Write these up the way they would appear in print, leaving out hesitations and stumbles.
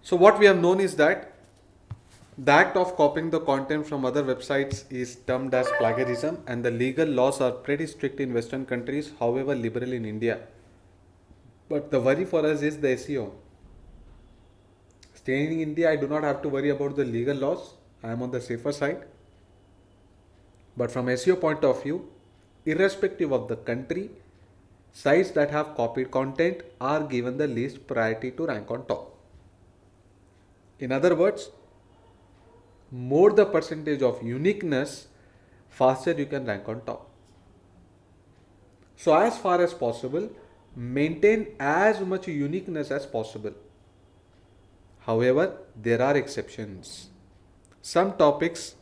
So what we have known is that the act of copying the content from other websites is termed as plagiarism, and the legal laws are pretty strict in Western countries, however liberal in India. But the worry for us is the SEO. Staying in India, I do not have to worry about the legal laws. I am on the safer side. But from SEO point of view, irrespective of the country, sites that have copied content are given the least priority to rank on top. In other words, more the percentage of uniqueness, faster you can rank on top. So as far as possible, maintain as much uniqueness as possible. However, there are exceptions. Some topics,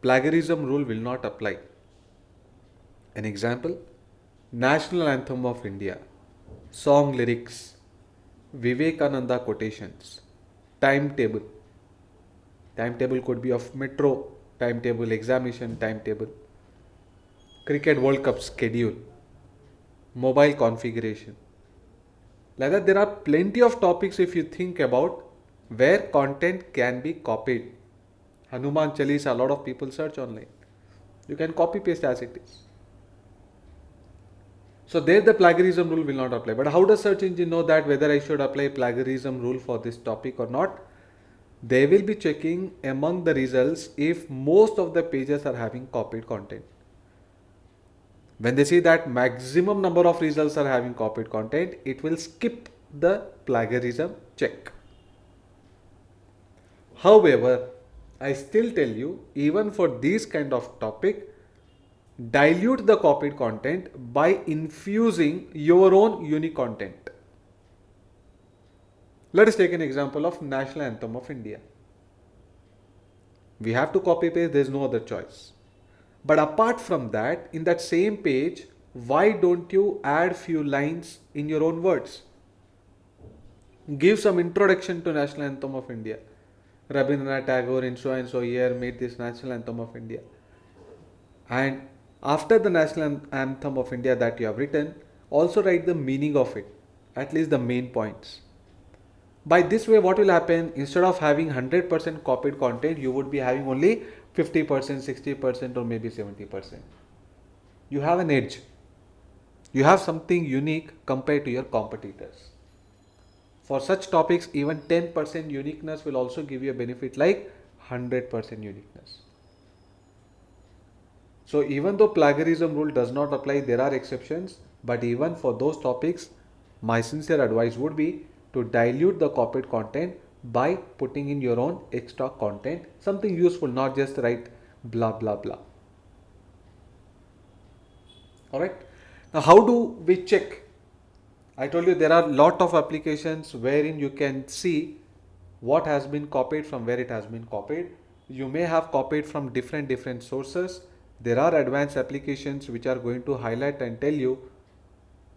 plagiarism rule will not apply. An example, National Anthem of India, song lyrics, Vivekananda quotations, timetable. Timetable could be of metro timetable, examination timetable, Cricket World Cup schedule, mobile configuration. Like that, there are plenty of topics if you think about where content can be copied. Hanuman Chalisa, a lot of people search online. You can copy paste as it is. So there the plagiarism rule will not apply. But how does search engine know that whether I should apply plagiarism rule for this topic or not? They will be checking among the results if most of the pages are having copied content. When they see that maximum number of results are having copied content, it will skip the plagiarism check. However, I still tell you, even for this kind of topic, dilute the copied content by infusing your own unique content. Let us take an example of National Anthem of India. We have to copy paste, there is no other choice. But apart from that, in that same page, why don't you add few lines in your own words? Give some introduction to National Anthem of India. Rabindranath Tagore in so and so year made this National Anthem of India. And after the National Anthem of India that you have written, also write the meaning of it, at least the main points. By this way, what will happen? Instead of having 100% copied content, you would be having only 50%, 60%, or maybe 70%. You have an edge. You have something unique compared to your competitors. For such topics, even 10% uniqueness will also give you a benefit like 100% uniqueness. So even though plagiarism rule does not apply, there are exceptions. But even for those topics, my sincere advice would be to dilute the copied content by putting in your own extra content, something useful, not just write blah blah blah. Alright. Now how do we check? I told you there are lot of applications wherein you can see what has been copied from where it has been copied. You may have copied from different sources. There are advanced applications which are going to highlight and tell you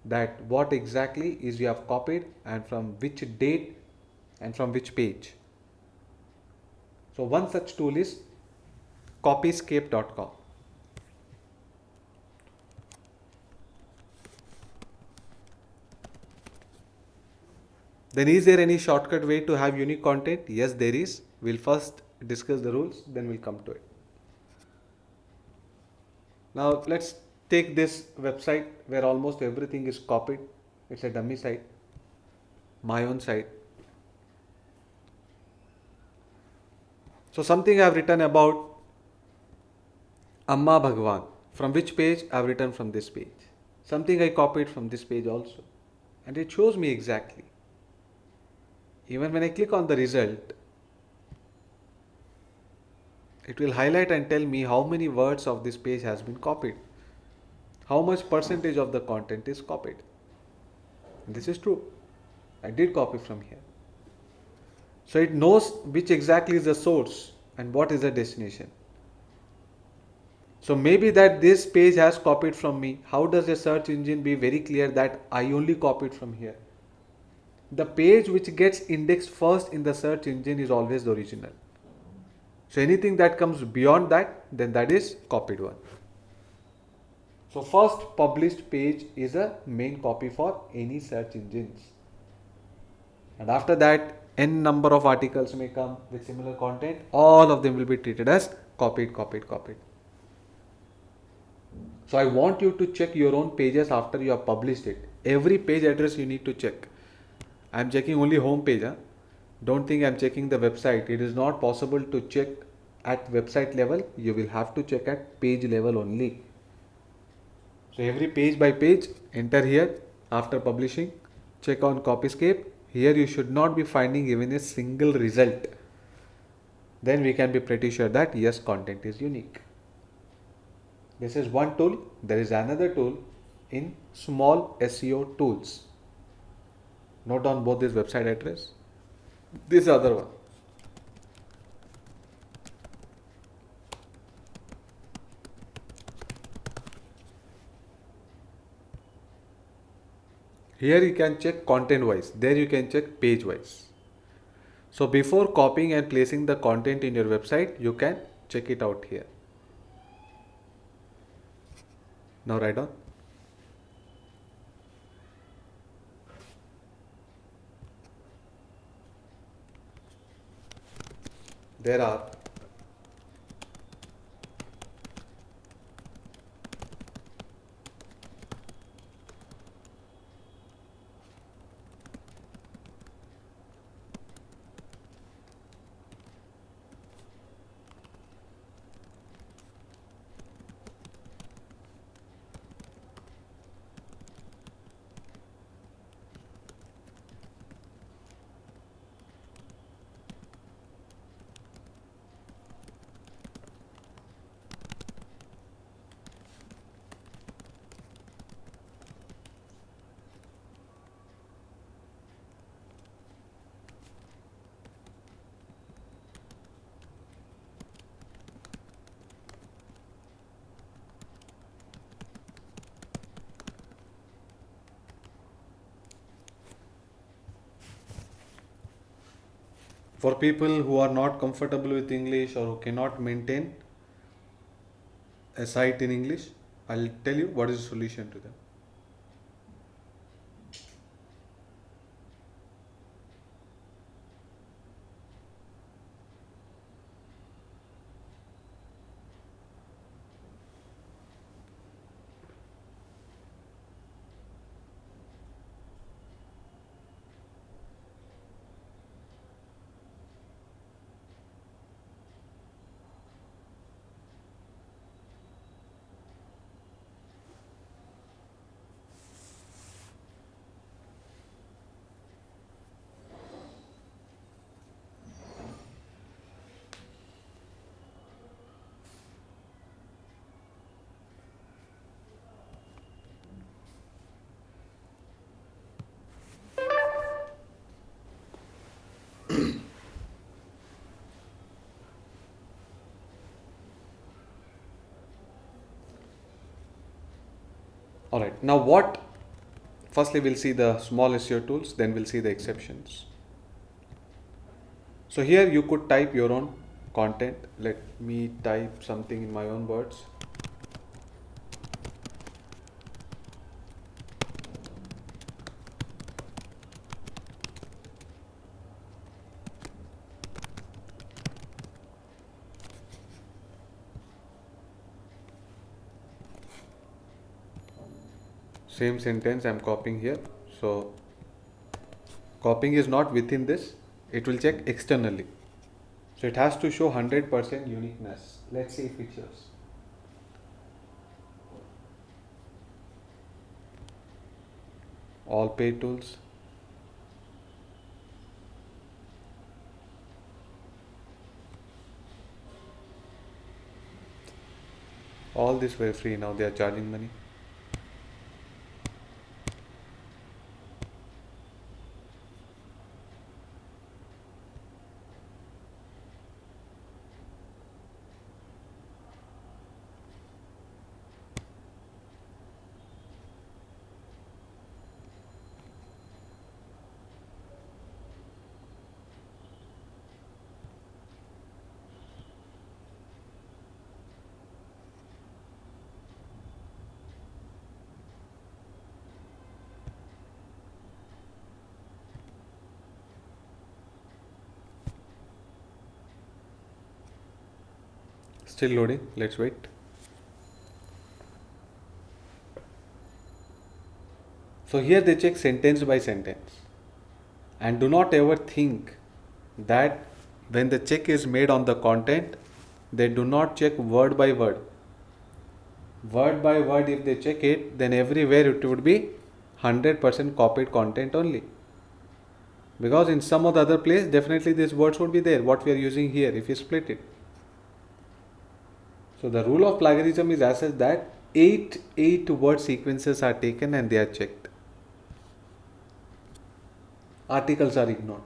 that what exactly is you have copied and from which date and from which page. So one such tool is copyscape.com. Then is there any shortcut way to have unique content? Yes, there is. We'll first discuss the rules, then we'll come to it. Now let's take this website where almost everything is copied. It's a dummy site, my own site. So something I've written about Amma Bhagwan. From which page? I've written from this page. Something I copied from this page also. And it shows me exactly. Even when I click on the result, it will highlight and tell me how many words of this page has been copied. How much percentage of the content is copied. This is true. I did copy from here. So it knows which exactly is the source and what is the destination. So maybe that this page has copied from me. How does the search engine be very clear that I only copied from here? The page which gets indexed first in the search engine is always the original. So anything that comes beyond that, then that is copied one. So first published page is a main copy for any search engines. And after that, n number of articles may come with similar content, all of them will be treated as copied, copied, copied. So I want you to check your own pages after you have published it. Every page address you need to check. I'm checking only home page. Huh? Don't think I'm checking the website. It is not possible to check at website level. You will have to check at page level only. So every page by page, enter here after publishing, check on Copyscape. Here you should not be finding even a single result. Then we can be pretty sure that yes, content is unique. This is one tool. There is another tool in small SEO tools. Note on both this website address. This other one. Here you can check content wise. There you can check page wise. So before copying and placing the content in your website, you can check it out here. Now write on. There are for people who are not comfortable with English or who cannot maintain a site in English, I'll tell you what is the solution to them. Alright, now what? Firstly, we'll see the small SEO tools, then we'll see the exceptions. So here you could type your own content. Let me type something in my own words. Same sentence I'm copying here. So copying is not within this, it will check externally. So it has to show 100% uniqueness. Let's see if it shows. All paid tools. All this were free, now they are charging money. Still loading, let's wait. So here they check sentence by sentence. And do not ever think that when the check is made on the content, they do not check word by word. Word by word, if they check it, then everywhere it would be 100% copied content only. Because in some of the other place, definitely these words would be there, what we are using here, if you split it. So the rule of plagiarism is as such that eight word sequences are taken and they are checked. Articles are ignored.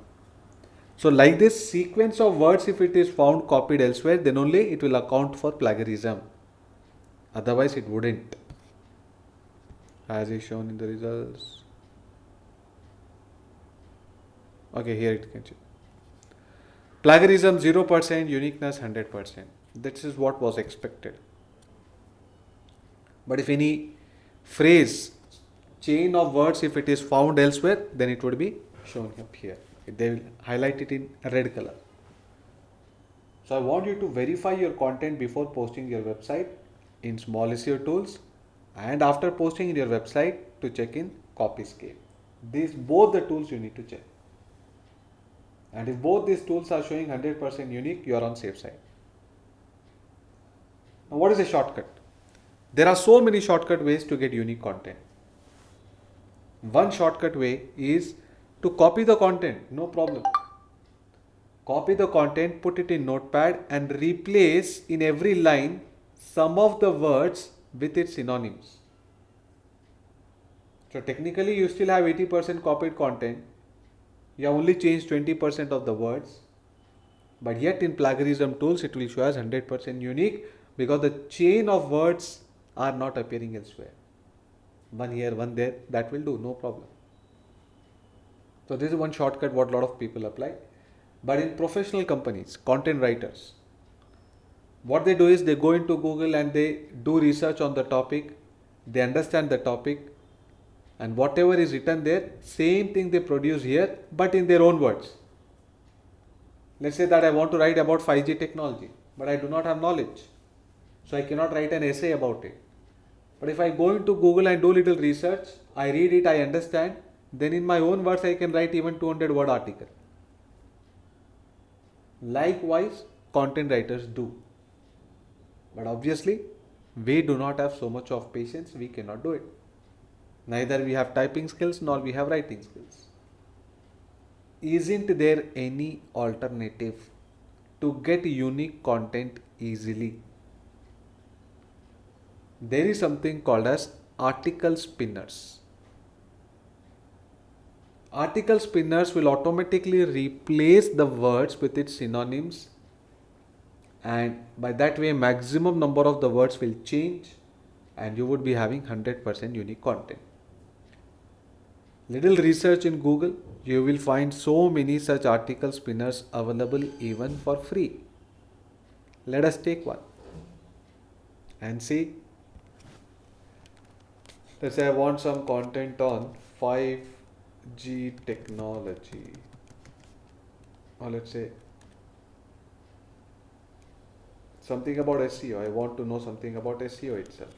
So like this sequence of words, if it is found copied elsewhere, then only it will account for plagiarism. Otherwise it wouldn't. As is shown in the results. Okay, here it can check. Plagiarism 0%, uniqueness 100%. This is what was expected. But if any phrase, chain of words, if it is found elsewhere, then it would be shown up here. They will highlight it in red color. So I want you to verify your content before posting your website in small SEO tools and after posting in your website to check in Copyscape. These both the tools you need to check. And if both these tools are showing 100% unique, you are on safe side. Now what is a shortcut? There are so many shortcut ways to get unique content. One shortcut way is to copy the content, no problem. Copy the content, put it in Notepad and replace in every line some of the words with its synonyms. So technically you still have 80% copied content. You have only changed 20% of the words. But yet in plagiarism tools it will show as 100% unique because the chain of words are not appearing elsewhere. One here, one there, that will do, no problem. So this is one shortcut what a lot of people apply. But in professional companies, content writers, what they do is they go into Google and they do research on the topic, they understand the topic, and whatever is written there, same thing they produce here, but in their own words. Let's say that I want to write about 5G technology, but I do not have knowledge. So I cannot write an essay about it. But if I go into Google and do little research, I read it, I understand, then in my own words I can write even 200 word article. Likewise, content writers do. But obviously, we do not have so much of patience, we cannot do it. Neither we have typing skills nor we have writing skills. Isn't there any alternative to get unique content easily? There is something called as article spinners. Article spinners will automatically replace the words with its synonyms, and by that way maximum number of the words will change and you would be having 100% unique content. Little research in Google, you will find so many such article spinners available even for free. Let us take one and see. Let's say I want some content on 5G technology, or let's say something about SEO. I want to know something about SEO itself.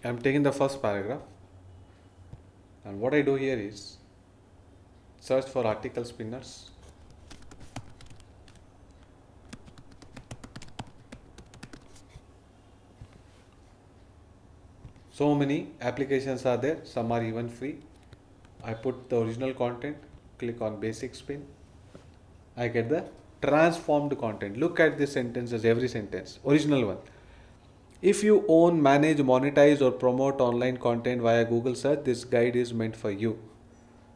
I'm taking the first paragraph, and what I do here is search for article spinners. So many applications are there, some are even free. I put the original content, click on basic spin. I get the transformed content. Look at the sentences, every sentence, original one. If you own, manage, monetize or promote online content via Google search, this guide is meant for you.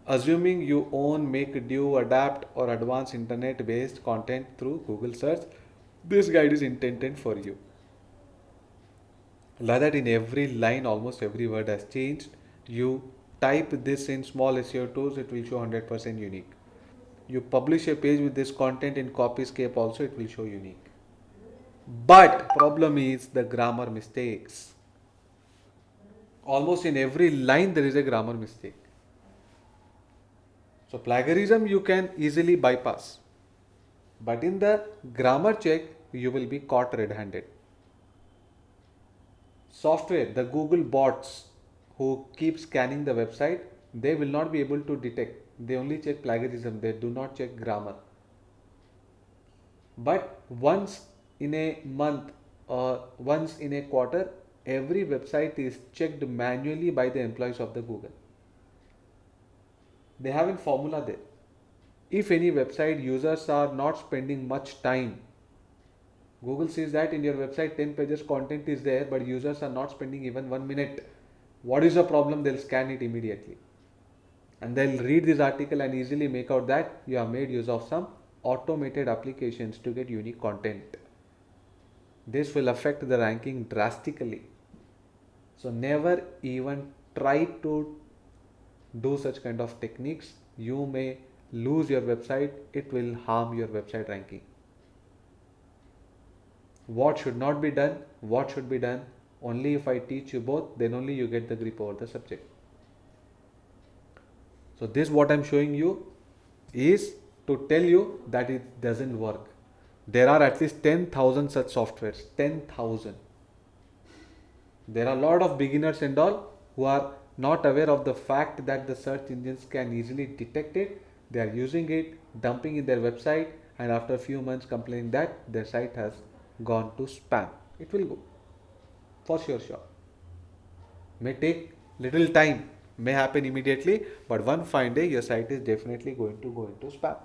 Assuming you own, make, do, adapt or advance internet based content through Google search, this guide is intended for you. Like that in every line, almost every word has changed. You type this in small SEO tools, it will show 100% unique. You publish a page with this content in Copyscape also, it will show unique. But problem is the grammar mistakes. Almost in every line there is a grammar mistake. So plagiarism you can easily bypass. But in the grammar check, you will be caught red-handed. Software, the Google bots who keep scanning the website, they will not be able to detect. They only check plagiarism, they do not check grammar. But once in a month or once in a quarter, every website is checked manually by the employees of the Google. They have a formula there. If any website users are not spending much time, Google sees that in your website 10 pages content is there, but users are not spending even 1 minute. What is the problem? They'll scan it immediately. And they'll read this article and easily make out that you have made use of some automated applications to get unique content. This will affect the ranking drastically. So never even try to do such kind of techniques. You may lose your website. It will harm your website ranking. What should not be done, what should be done. Only if I teach you both, then only you get the grip over the subject. So this what I'm showing you is to tell you that it doesn't work. There are at least 10,000 such softwares. 10,000. There are a lot of beginners and all who are not aware of the fact that the search engines can easily detect it. They are using it, dumping in their website, and after a few months complaining that their site has gone to spam. It will go for sure. May take little time, may happen immediately, but one fine day your site is definitely going to go into spam.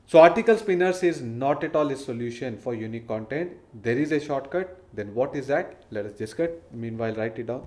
So article spinners is not at all a solution for unique content. There is a shortcut. Then what is that? Let us discuss. Meanwhile, write it down.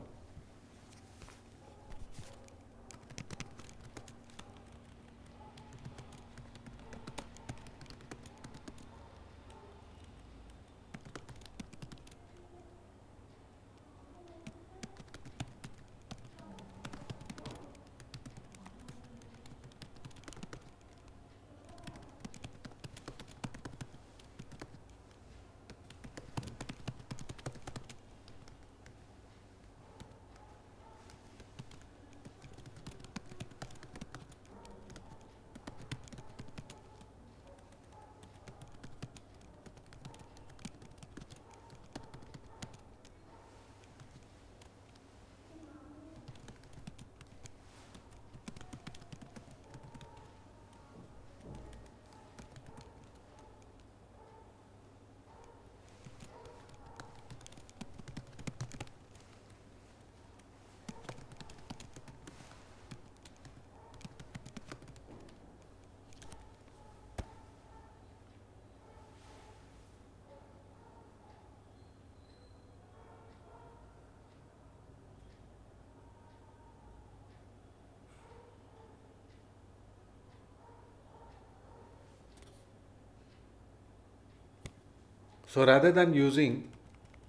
So rather than using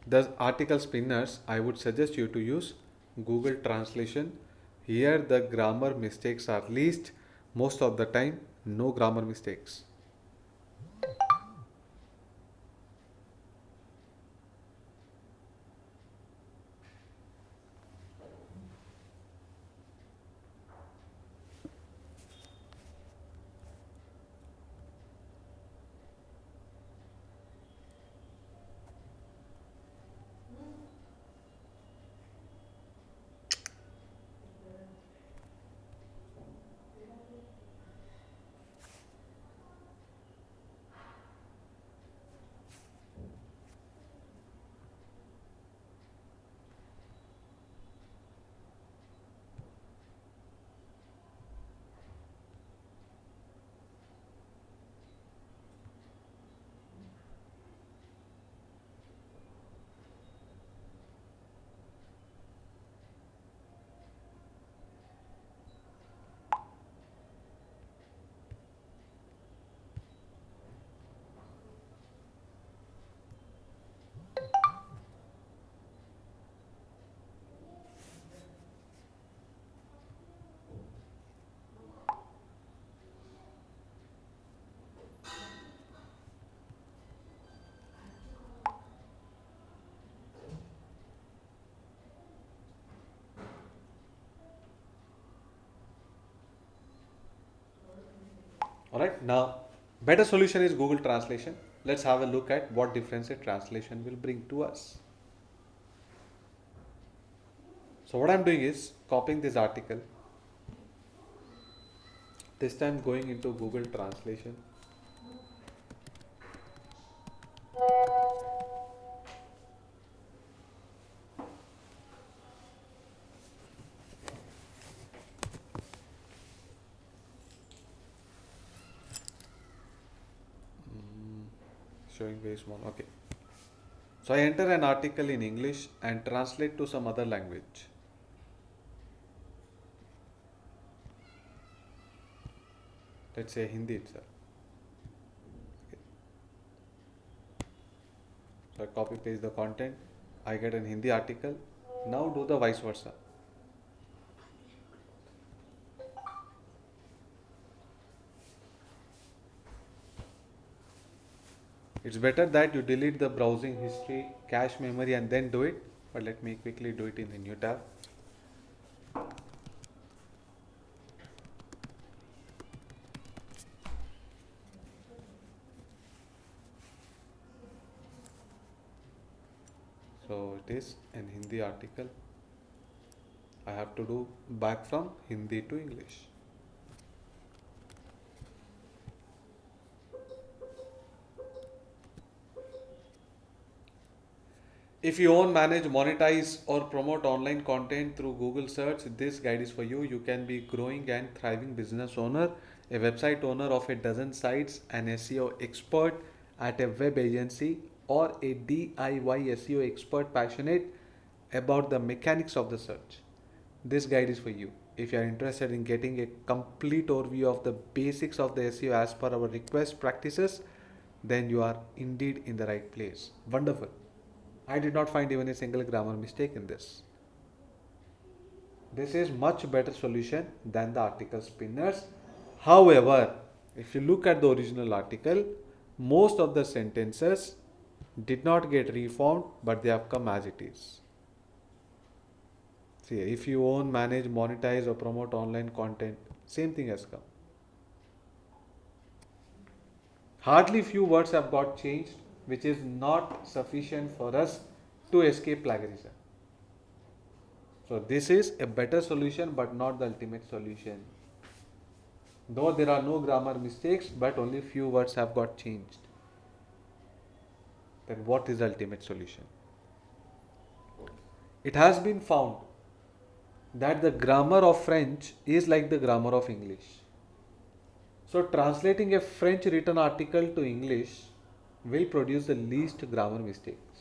the article spinners, I would suggest you to use Google Translation. Here the grammar mistakes are least. Most of the time, no grammar mistakes. Alright, now better solution is Google Translation. Let's have a look at what difference a translation will bring to us. So what I'm doing is copying this article, this time going into Google Translation. Showing very small. Okay. So I enter an article in English and translate to some other language. Let's say Hindi itself. Okay. So I copy paste the content. I get an Hindi article. Now do the vice versa. It's better that you delete the browsing history, cache memory and then do it. But let me quickly do it in the new tab. So it is an Hindi article. I have to do back from Hindi to English. If you own, manage, monetize, or promote online content through Google search, this guide is for you. You can be growing and thriving business owner, a website owner of a dozen sites, an SEO expert at a web agency, or a DIY SEO expert passionate about the mechanics of the search. This guide is for you. If you are interested in getting a complete overview of the basics of the SEO as per our request practices, then you are indeed in the right place. Wonderful. I did not find even a single grammar mistake in this. This is much better solution than the article spinners. However, if you look at the original article, most of the sentences did not get reformed, but they have come as it is. See, if you own, manage, monetize, or promote online content, same thing has come. Hardly few words have got changed, which is not sufficient for us to escape plagiarism. So this is a better solution but not the ultimate solution. Though there are no grammar mistakes but only few words have got changed. Then what is the ultimate solution? It has been found that the grammar of French is like the grammar of English. So translating a French written article to English will produce the least grammar mistakes.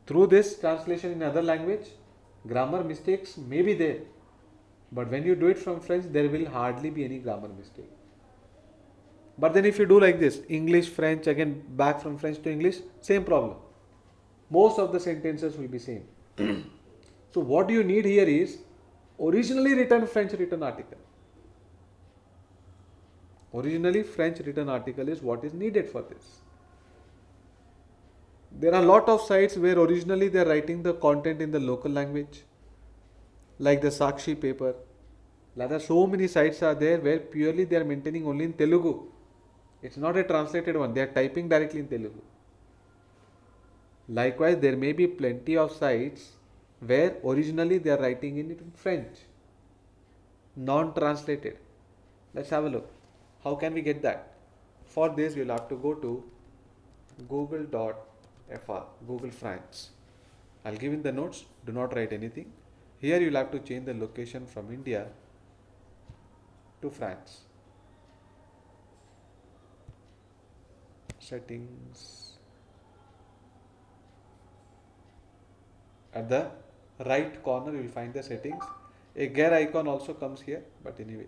Through this translation in other language, grammar mistakes may be there, but when you do it from French, there will hardly be any grammar mistake. But then if you do like this, English, French, again back from French to English, same problem. Most of the sentences will be same. So what you need here is originally written French written article. Originally French written article is what is needed for this. There are a lot of sites where originally they are writing the content in the local language, like the Sakshi paper. There are so many sites are there where purely they are maintaining only in Telugu. It's not a translated one. They are typing directly in Telugu. Likewise, there may be plenty of sites where originally they are writing in it in French, non-translated. Let's have a look. How can we get that? For this, you'll have to go to google.fr, Google France. I'll give in the notes. Do not write anything. Here you'll have to change the location from India to France. Settings. At the right corner you will find the settings. A gear icon also comes here, but anyway,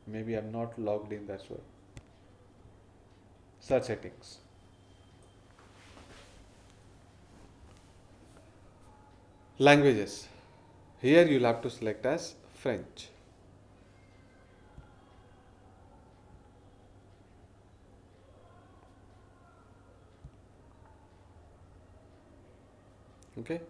maybe I'm not logged in, that's why. Search settings. Languages. Here you'll have to select as French. Okay.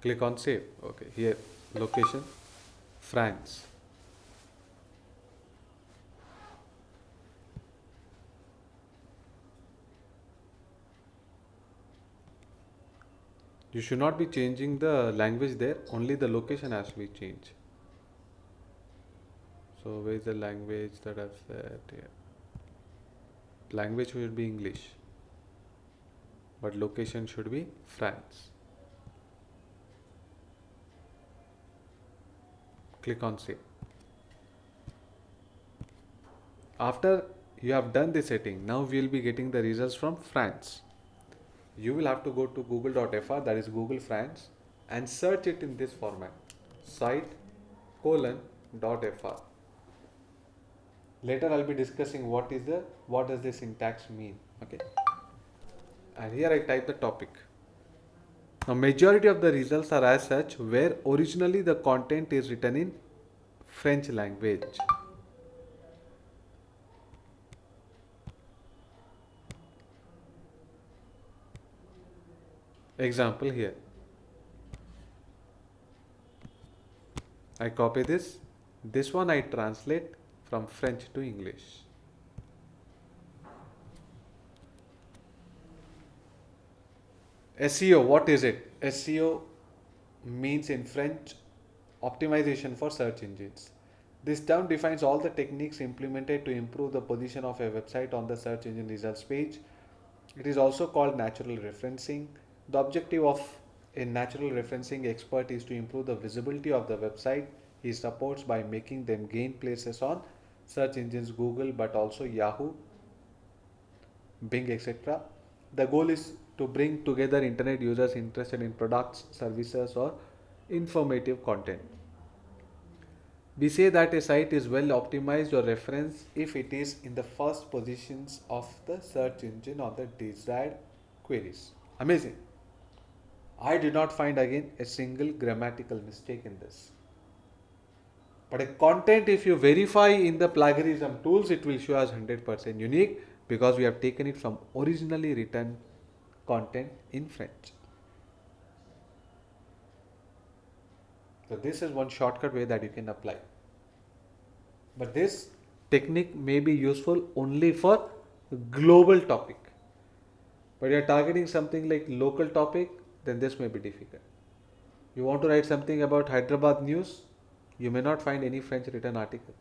Click on save. Okay, here location France. You should not be changing the language there, only the location has to be changed. So where is the language that I've said here? Language should be English, but location should be France. Click on save. After you have done the setting, now we will be getting the results from France. You will have to go to google.fr, that is Google France, and search it in this format, site colon .fr. Later I'll be discussing what does the syntax mean. Okay, and here I type the topic. Now majority of the results are as such, where originally the content is written in French language. Example here. I copy this. This one I translate from French to English. SEO, what is it? SEO means in French optimization for search engines. This term defines all the techniques implemented to improve the position of a website on the search engine results page. It is also called natural referencing. The objective of a natural referencing expert is to improve the visibility of the website he supports by making them gain places on search engines Google, but also Yahoo, Bing, etc. The goal is to bring together internet users interested in products, services, or informative content. We say that a site is well optimized or referenced if it is in the first positions of the search engine on the desired queries. Amazing. I did not find again a single grammatical mistake in this. But a content, if you verify in the plagiarism tools, it will show as 100% unique because we have taken it from originally written content in French. So this is one shortcut way that you can apply. But this technique may be useful only for global topic. But you are targeting something like local topic, then this may be difficult. You want to write something about Hyderabad news, you may not find any French written article.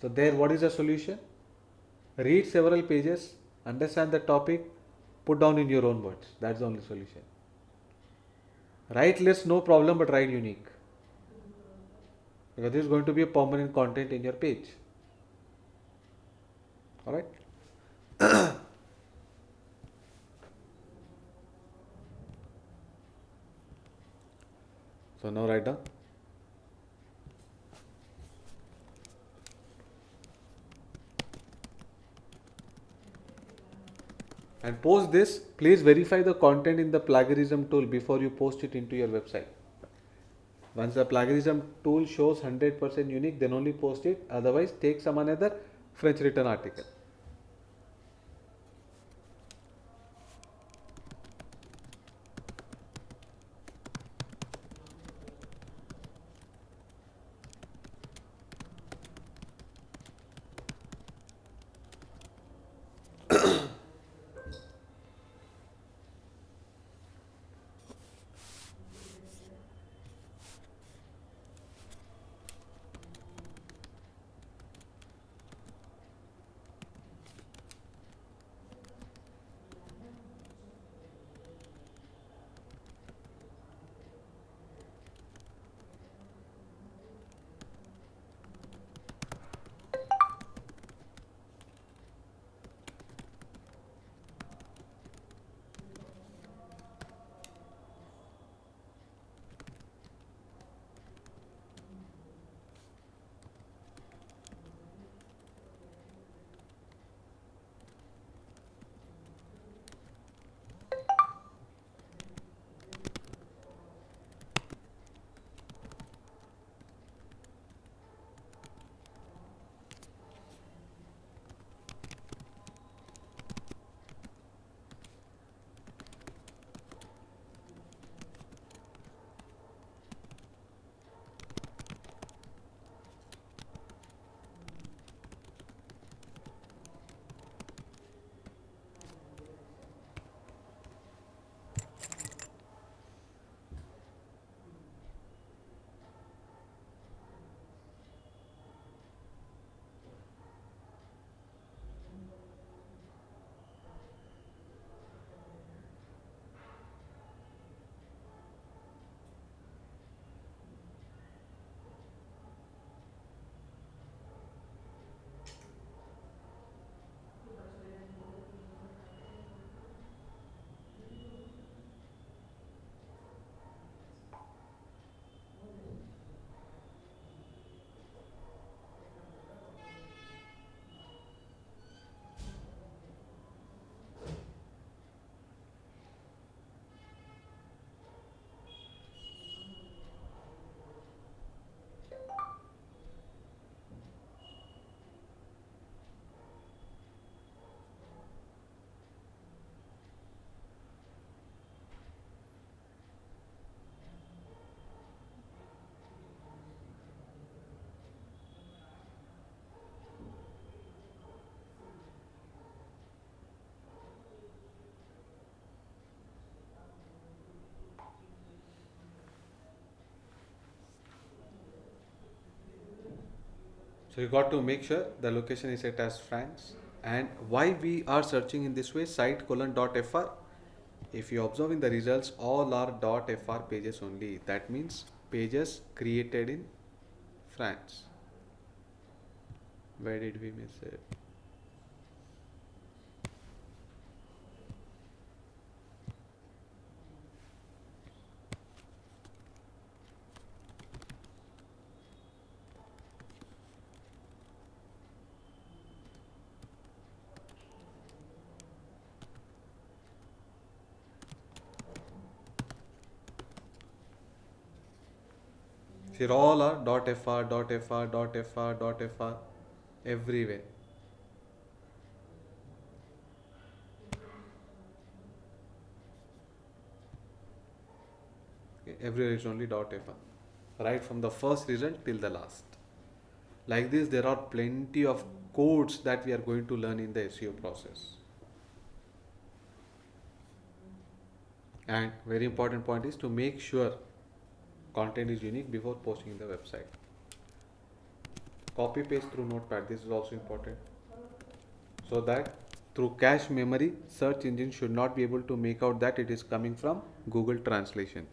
So there, what is the solution? Read several pages, understand the topic, put down in your own words. That's the only solution. Write less, no problem, but write unique. Because this is going to be a permanent content in your page. Alright? So now write down. And post this, please verify the content in the plagiarism tool before you post it into your website. Once the plagiarism tool shows 100% unique, then only post it. Otherwise, take some another French written article. So you got to make sure the location is set as France. And why we are searching in this way, site colon dot fr. If you observe in the results, all are dot fr pages only. That means pages created in France. Where did we miss it? See, all are dot fr, dot fr, dot fr, dot fr, everywhere. Okay, everywhere is only dot fr. Right from the first result till the last. Like this, there are plenty of codes that we are going to learn in the SEO process. And very important point is to make sure content is unique before posting the website. Copy paste through notepad, this is also important, so that through cache memory search engine should not be able to make out that it is coming from Google translation.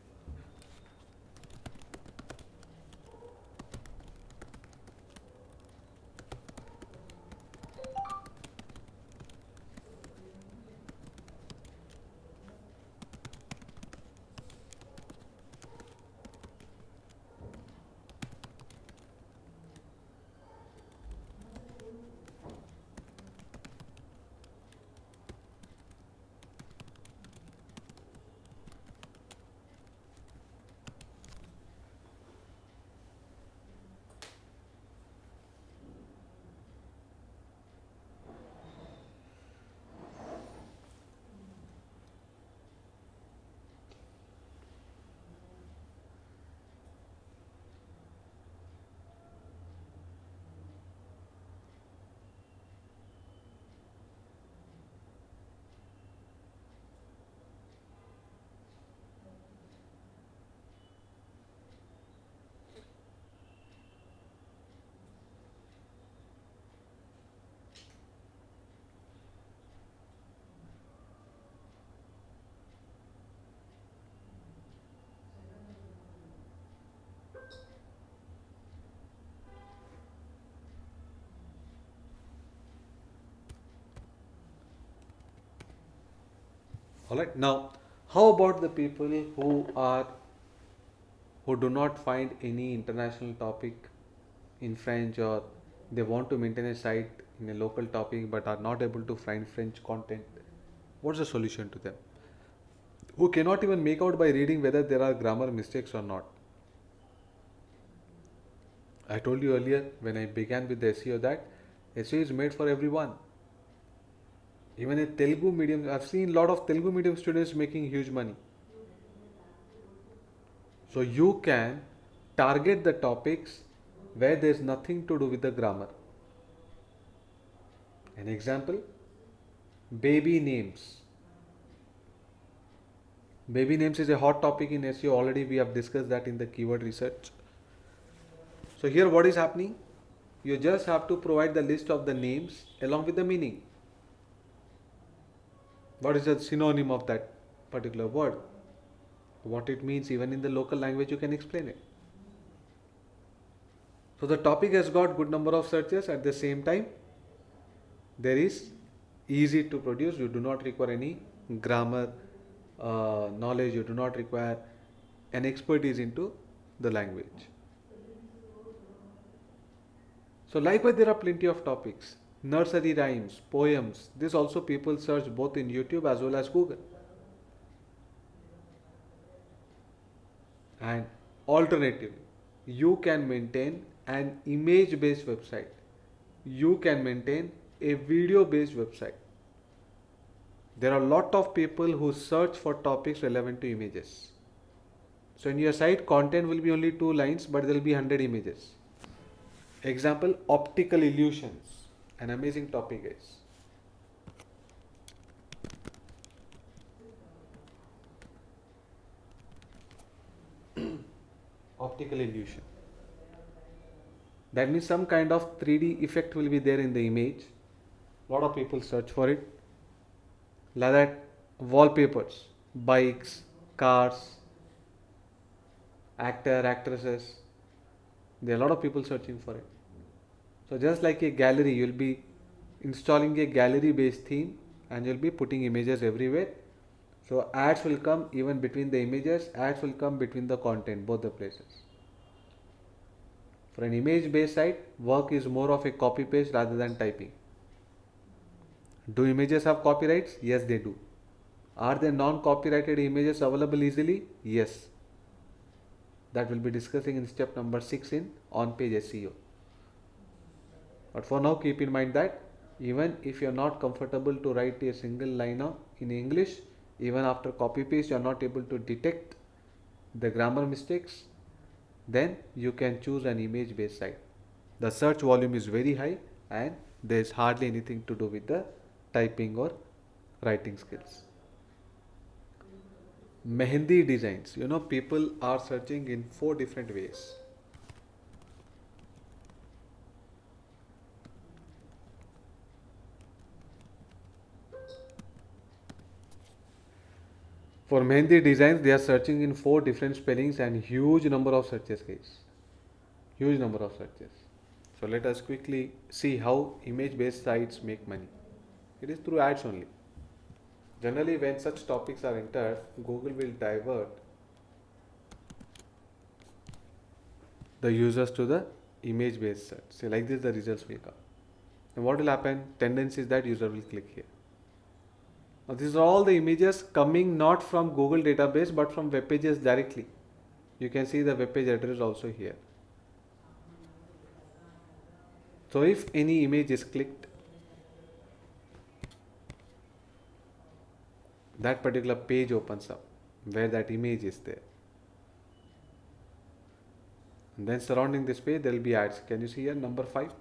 Alright, now how about the people who do not find any international topic in French, or they want to maintain a site in a local topic but are not able to find French content? What's the solution to them? Who cannot even make out by reading whether there are grammar mistakes or not. I told you earlier when I began with the SEO that SEO is made for everyone. Even a Telugu medium, I've seen a lot of Telugu medium students making huge money. So you can target the topics where there's nothing to do with the grammar. An example, baby names. Baby names is a hot topic in SEO. Already we have discussed that in the keyword research. So here what is happening? You just have to provide the list of the names along with the meaning. What is the synonym of that particular word? What it means, even in the local language you can explain it. So the topic has got good number of searches. At the same time, there is easy to produce. You do not require any grammar knowledge. You do not require an expertise into the language. So likewise, there are plenty of topics. Nursery rhymes, poems. This also people search both in YouTube as well as Google. And alternatively, you can maintain an image based website. You can maintain a video based website. There are a lot of people who search for topics relevant to images. So in your site, content will be only 2 lines, but there will be 100 images. Example, optical illusions. An amazing topic is. Optical illusion. That means some kind of 3D effect will be there in the image. A lot of people search for it. Like that, wallpapers, bikes, cars, actor, actresses. There are a lot of people searching for it. So just like a gallery, you'll be installing a gallery based theme and you'll be putting images everywhere. So ads will come even between the images, ads will come between the content, both the places. For an image based site, work is more of a copy paste rather than typing. Do images have copyrights? Yes, they do. Are there non copyrighted images available easily? Yes. That we'll be discussing in step number 6 in on page SEO. But for now, keep in mind that even if you're not comfortable to write a single line in English, even after copy paste, you're not able to detect the grammar mistakes, then you can choose an image based site. The search volume is very high and there is hardly anything to do with the typing or writing skills. Mehendi designs. People are searching in 4 different ways. For Mehendi designs, they are searching in 4 different spellings and huge number of searches, guys. Huge number of searches. So let us quickly see how image-based sites make money. It is through ads only. Generally, when such topics are entered, Google will divert the users to the image-based search. So like this, the results will come. And what will happen? Tendency is that user will click here. Now these are all the images coming not from Google database but from web pages directly. You can see the web page address also here. So if any image is clicked, that particular page opens up where that image is there. And then surrounding this page there will be ads. Can you see here number 5?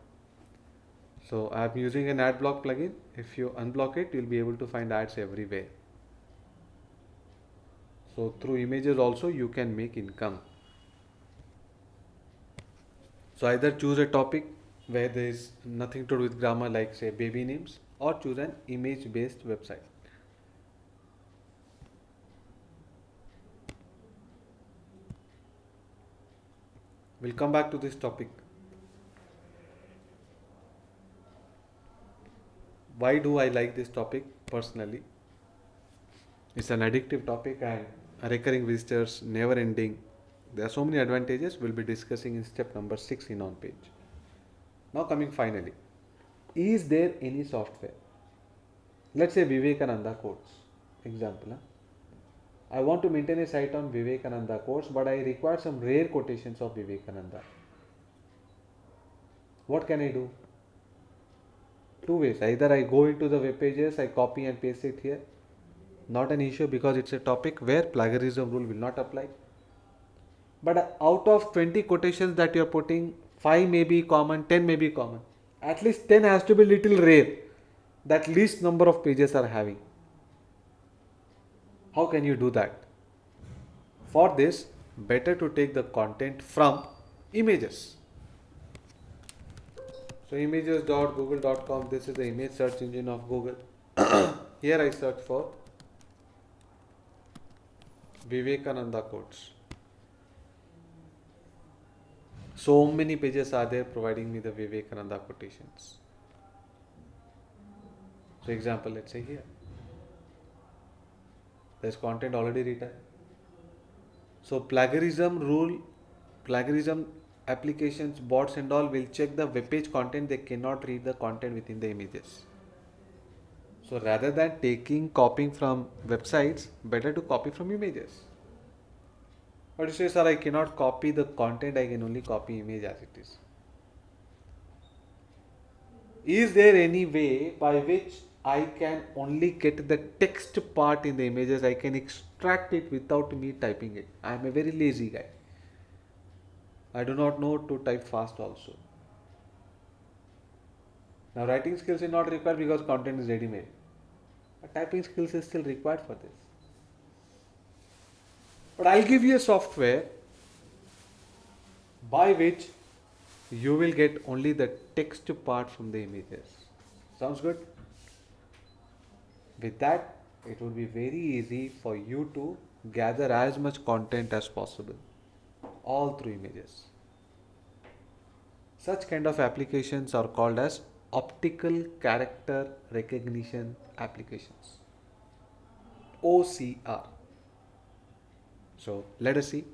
So I am using an ad block plugin. If you unblock it, you'll be able to find ads everywhere. So through images also you can make income. So either choose a topic where there is nothing to do with grammar, like say baby names, or choose an image based website. We'll come back to this topic. Why do I like this topic personally? It's an addictive topic and recurring visitors, never ending. There are so many advantages we'll be discussing in step number 6 in on page. Now coming finally, is there any software? Let's say Vivekananda quotes. Example. I want to maintain a site on Vivekananda quotes, but I require some rare quotations of Vivekananda. What can I do? 2 ways. Either I go into the web pages, I copy and paste it here. Not an issue because it's a topic where plagiarism rule will not apply. But out of 20 quotations that you're putting, 5 may be common, 10 may be common. At least 10 has to be little rare. That least number of pages are having. How can you do that? For this, better to take the content from images. So images.google.com, this is the image search engine of Google. Here I search for Vivekananda quotes. So many pages are there providing me the Vivekananda quotations. So example, let's say here. There's content already written. So plagiarism rule, plagiarism applications, bots and all will check the web page content. They cannot read the content within the images. So rather than copying from websites, better to copy from images. But you say, sir, I cannot copy the content, I can only copy image as it is. Is there any way by which I can only get the text part in the images? I can extract it without me typing it. I am a very lazy guy. I do not know to type fast also. Now writing skills is not required because content is ready-made. But typing skills is still required for this. But I'll give you a software by which you will get only the text part from the images. Sounds good? With that, it will be very easy for you to gather as much content as possible, all through images. Such kind of applications are called as optical character recognition applications, OCR. So let us see.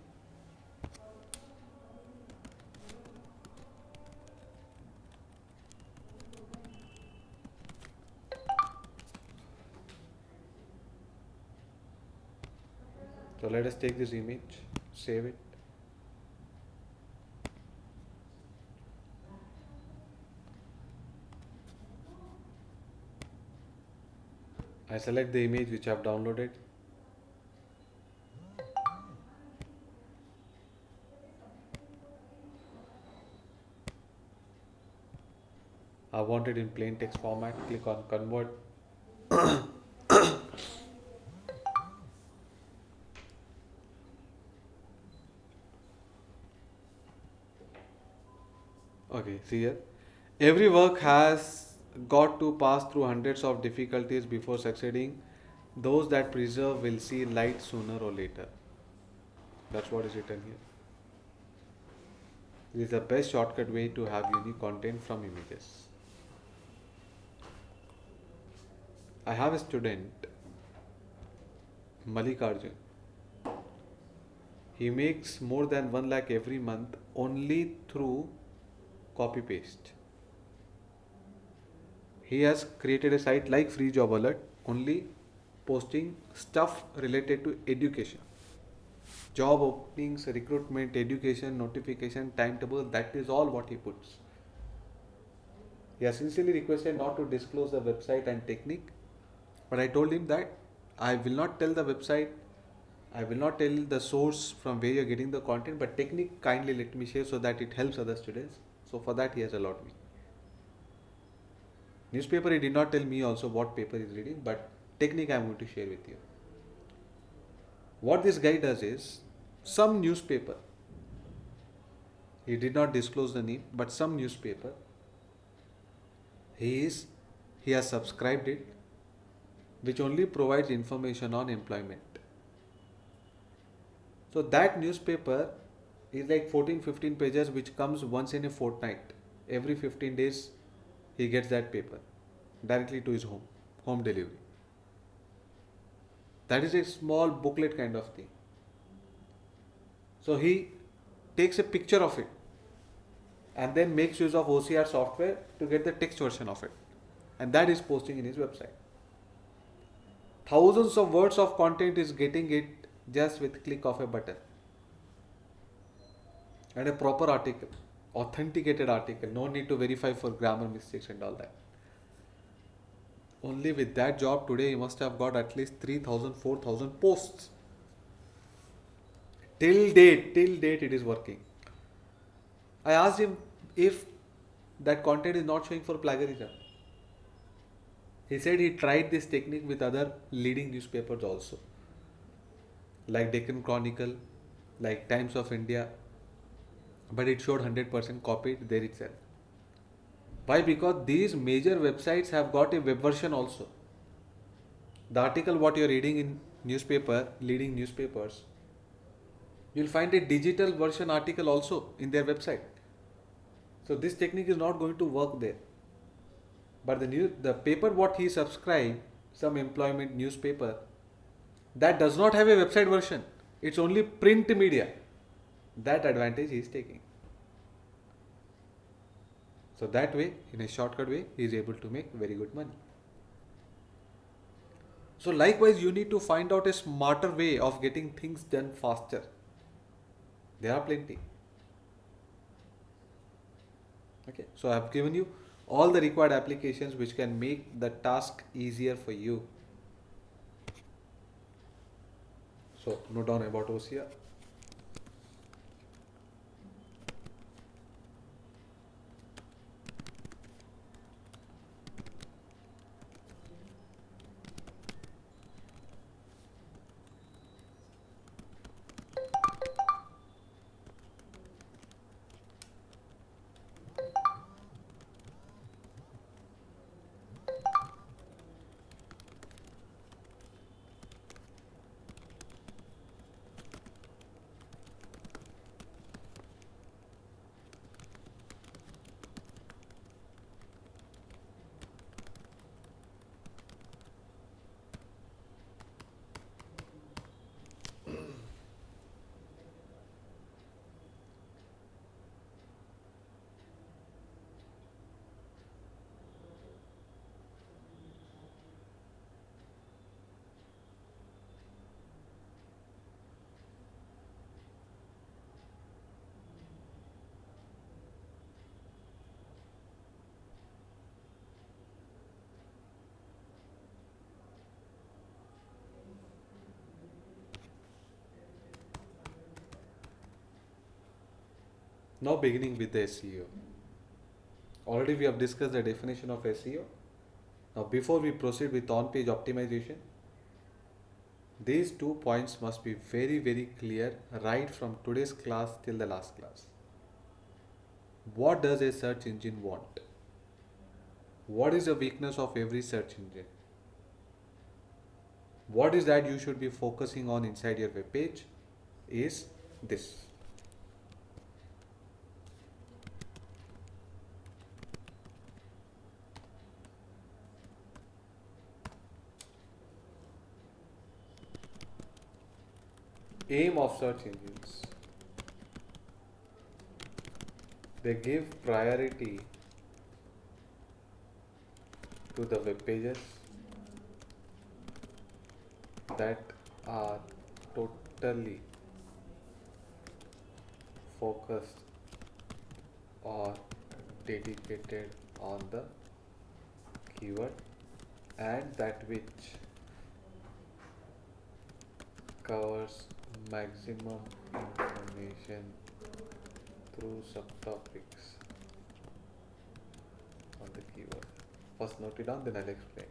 So let us take this image, save it. I select the image which I have downloaded. I want it in plain text format. Click on convert. Okay, see here. Every work has got to pass through hundreds of difficulties before succeeding. Those that preserve will see light sooner or later. That's what is written here. This is the best shortcut way to have unique content from images. I have a student, Malikarjun. He makes more than 1 lakh every month only through copy paste. He has created a site like Free Job Alert, only posting stuff related to education. Job openings, recruitment, education, notification, timetable, that is all what he puts. He has sincerely requested not to disclose the website and technique, but I told him that I will not tell the website, I will not tell the source from where you are getting the content, but technique kindly let me share so that it helps other students. So for that he has allowed me. Newspaper he did not tell me also what paper he is reading, but technique I am going to share with you. What this guy does is, some newspaper, he did not disclose the name, but some newspaper, he has subscribed it, which only provides information on employment. So that newspaper is like 14-15 pages which comes once in a fortnight. Every 15 days he gets that paper directly to his home delivery. That is a small booklet kind of thing. So he takes a picture of it and then makes use of OCR software to get the text version of it, and that is posting in his website. Thousands of words of content is getting it just with click of a button. And a proper article, authenticated article, no need to verify for grammar mistakes and all that. Only with that job today he must have got at least 3,000, 4,000 posts. Till date it is working. I asked him if that content is not showing for plagiarism. He said he tried this technique with other leading newspapers also, like Deccan Chronicle, like Times of India, but it showed 100% copied there itself. Why? Because these major websites have got a web version also. The article what you are reading in newspaper, leading newspapers, you will find a digital version article also in their website. So this technique is not going to work there. But the paper what he subscribed, some employment newspaper, that does not have a website version. It's only print media. That advantage he is taking. So that way, in a shortcut way, he is able to make very good money. So likewise, you need to find out a smarter way of getting things done faster. There are plenty. Okay, so I have given you all the required applications which can make the task easier for you. So note down about OCR. Now beginning with the SEO. Already we have discussed the definition of SEO. Now before we proceed with on-page optimization, these 2 points must be very clear right from today's class till the last class. What does a search engine want? What is the weakness of every search engine? What is that you should be focusing on inside your web page is this. Aim of search engines. They give priority to the web pages that are totally focused or dedicated on the keyword, and that which covers maximum information through subtopics on the keyword. First note it down, then I'll explain.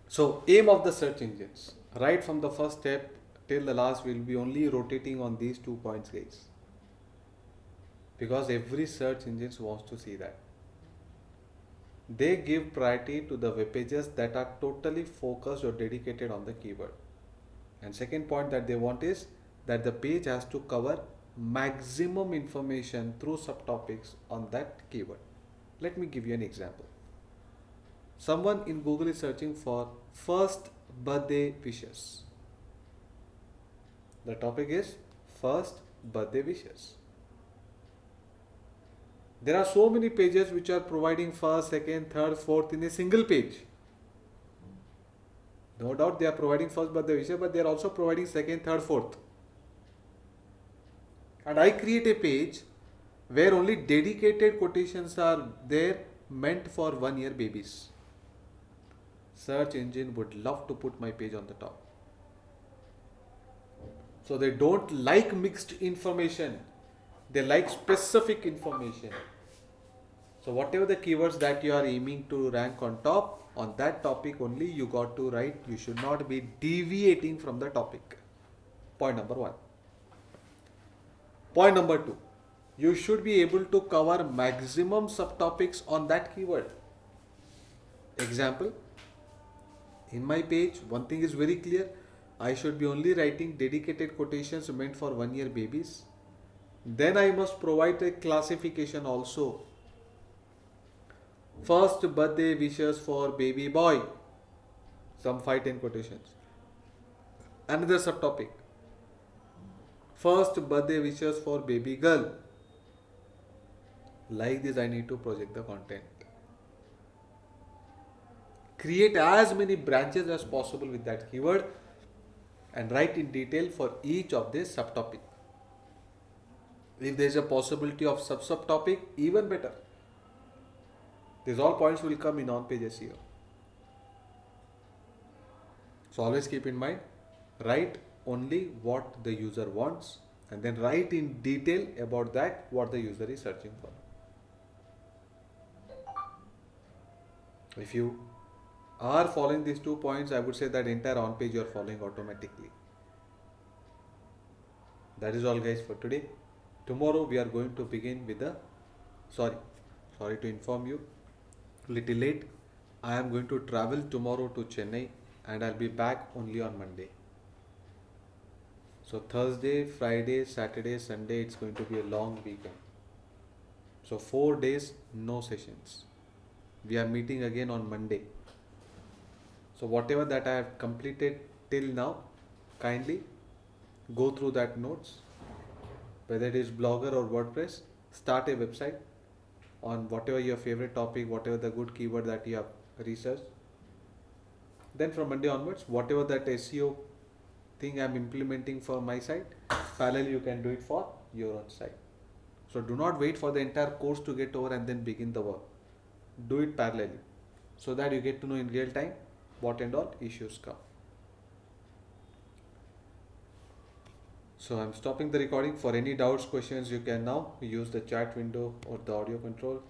So aim of the search engines, right from the first step till the last, will be only rotating on these 2 points, guys. Because every search engine wants to see that. They give priority to the web pages that are totally focused or dedicated on the keyword. And second point that they want is that the page has to cover maximum information through subtopics on that keyword. Let me give you an example. Someone in Google is searching for first birthday wishes. The topic is first birthday wishes. There are so many pages which are providing first, second, third, fourth in a single page. No doubt they are providing first birthday wishes, but they are also providing second, third, fourth. And I create a page where only dedicated quotations are there meant for 1 year babies. Search engine would love to put my page on the top. So they don't like mixed information. They like specific information. So whatever the keywords that you are aiming to rank on top, on that topic only you got to write. You should not be deviating from the topic. Point number one. Point number two. You should be able to cover maximum subtopics on that keyword. Example, in my page, one thing is very clear. I should be only writing dedicated quotations meant for 1 year babies. Then I must provide a classification also. First birthday wishes for baby boy. Some 5-10 quotations. Another subtopic. First birthday wishes for baby girl. Like this, I need to project the content. Create as many branches as possible with that keyword and write in detail for each of this subtopic. If there is a possibility of subtopic, even better. These all points will come in on-page SEO. So always keep in mind, write only what the user wants and then write in detail about that what the user is searching for. If you are following these 2 points, I would say that entire on-page you are following automatically. That is all guys for today. Tomorrow we are going to begin with the, sorry to inform you, little late. I am going to travel tomorrow to Chennai and I'll be back only on Monday. So Thursday, Friday, Saturday, Sunday, it's going to be a long weekend. So 4 days, no sessions. We are meeting again on Monday. So whatever that I have completed till now, kindly go through that notes. Whether it is Blogger or WordPress, start a website on whatever your favorite topic, whatever the good keyword that you have researched. Then from Monday onwards, whatever that SEO thing I'm implementing for my site, parallel you can do it for your own site. So do not wait for the entire course to get over and then begin the work. Do it parallelly so that you get to know in real time what and all issues come. So I'm stopping the recording. For any doubts, questions, you can now use the chat window or the audio control.